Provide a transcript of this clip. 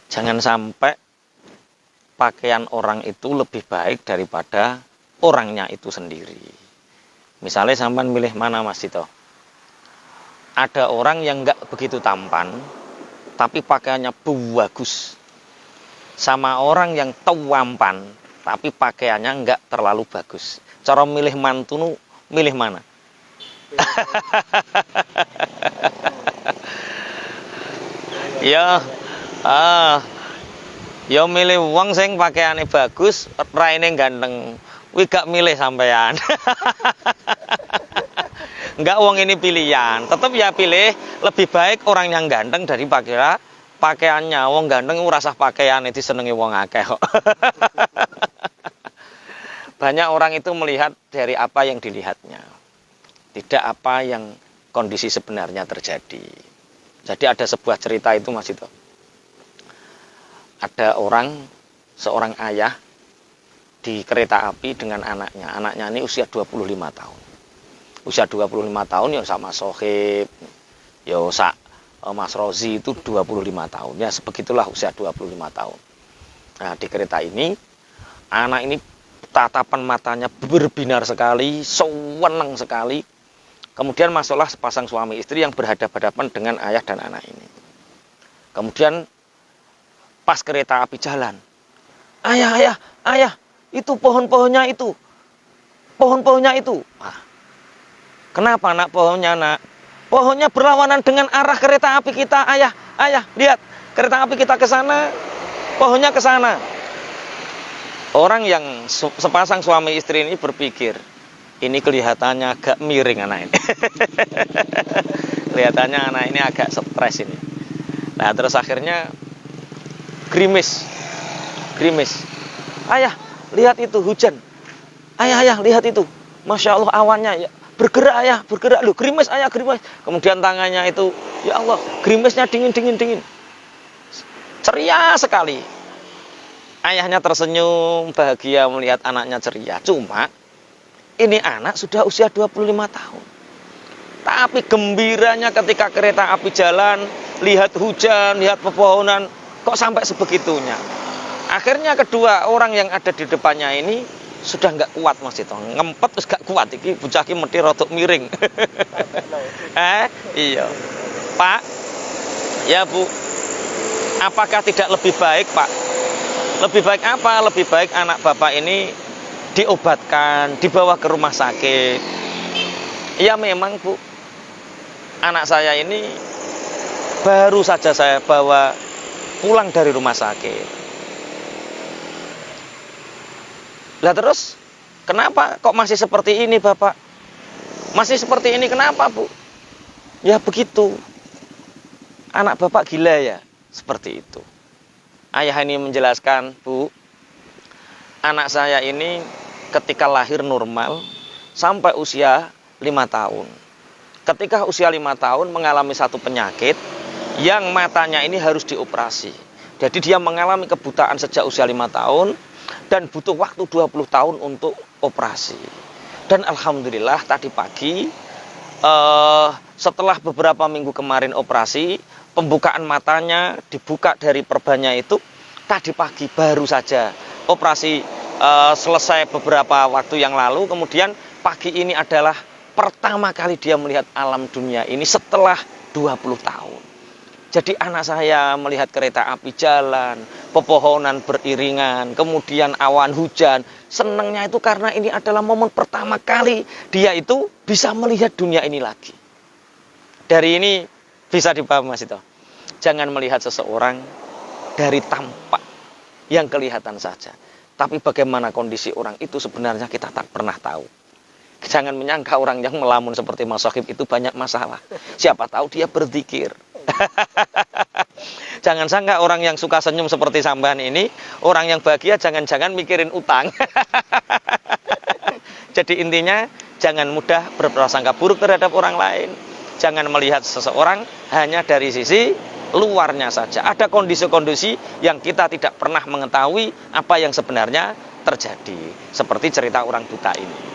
Jangan sampai pakaian orang itu lebih baik daripada orangnya itu sendiri. Misalnya sampean milih mana Mas Dito? Ada orang yang nggak begitu tampan, tapi pakaiannya bagus. Sama orang yang tampan, tapi pakaiannya nggak terlalu bagus. Cara milih mantunu, milih mana? Ya, ya milih wong sing pakaiane bagus, raine ganteng. Kuwi gak milih sampean. Enggak, wong ini pilihan. Tetap ya pilih lebih baik orang yang ganteng dari pakaiannya. Wong ganteng ora usah pakaiane disenengi wong akeh kok. Banyak orang itu melihat dari apa yang dilihatnya, tidak apa yang kondisi sebenarnya terjadi. Jadi ada sebuah cerita itu Mas itu. Ada seorang ayah di kereta api dengan anaknya. Anaknya ini usia 25 tahun. Usia 25 tahun ya sama Sohib, ya Mas Rozi itu 25 tahun. Ya sebegitulah usia 25 tahun. Nah di kereta ini, anak ini tatapan matanya berbinar sekali, senang sekali. Kemudian masuklah sepasang suami istri yang berhadapan-hadapan dengan ayah dan anak ini. Kemudian pas kereta api jalan, ayah, itu pohon-pohonnya itu. Ah, kenapa nak pohonnya nak? Pohonnya berlawanan dengan arah kereta api kita, ayah, lihat, kereta api kita ke sana, pohonnya ke sana. Orang yang sepasang suami istri ini berpikir, ini kelihatannya agak miring anak ini. Kelihatannya anak ini agak stres ini. Nah terus akhirnya gerimis. Ayah, lihat itu hujan. Ayah, lihat itu. Masya Allah awannya ya, bergerak loh, gerimis ayah, gerimis. Kemudian tangannya itu, ya Allah, gerimisnya dingin. Ceria sekali. Ayahnya tersenyum, bahagia melihat anaknya ceria. Cuma, ini anak sudah usia 25 tahun. Tapi gembiranya ketika kereta api jalan, lihat hujan, lihat pepohonan, kok sampai sebegitunya. Akhirnya kedua orang yang ada di depannya ini sudah nggak kuat Mas itu, ngempet terus gak kuat iki bocah iki mesti rodok miring. Iya. Pak, ya Bu, apakah tidak lebih baik Pak? Lebih baik apa? Lebih baik anak Bapak ini diobatkan, dibawa ke rumah sakit. Ya memang Bu, anak saya ini baru saja saya bawa pulang dari rumah sakit. Lah terus, kenapa kok masih seperti ini Bapak? Masih seperti ini kenapa Bu? Ya begitu. Anak Bapak gila ya, seperti itu. Ayah ini menjelaskan, Bu, anak saya ini ketika lahir normal sampai usia 5 tahun. Ketika usia 5 tahun mengalami satu penyakit yang matanya ini harus dioperasi. Jadi dia mengalami kebutaan sejak usia 5 tahun dan butuh waktu 20 tahun untuk operasi. Dan alhamdulillah tadi pagi setelah beberapa minggu kemarin operasi, pembukaan matanya dibuka dari perbannya itu tadi pagi baru saja operasi selesai beberapa waktu yang lalu. Kemudian pagi ini adalah pertama kali dia melihat alam dunia ini setelah 20 tahun. Jadi anak saya melihat kereta api jalan, pepohonan beriringan, kemudian awan hujan. Senangnya itu karena ini adalah momen pertama kali dia itu bisa melihat dunia ini lagi. Dari ini bisa dipahami Mas itu. Jangan melihat seseorang dari tampak yang kelihatan saja. Tapi bagaimana kondisi orang itu sebenarnya kita tak pernah tahu. Jangan menyangka orang yang melamun seperti Mas Sohib itu banyak masalah. Siapa tahu dia berzikir. Jangan sangka orang yang suka senyum seperti sampean ini, orang yang bahagia jangan-jangan mikirin utang. Jadi intinya jangan mudah berprasangka buruk terhadap orang lain. Jangan melihat seseorang hanya dari sisi luarnya saja. Ada kondisi-kondisi yang kita tidak pernah mengetahui apa yang sebenarnya terjadi. Seperti cerita orang buta ini.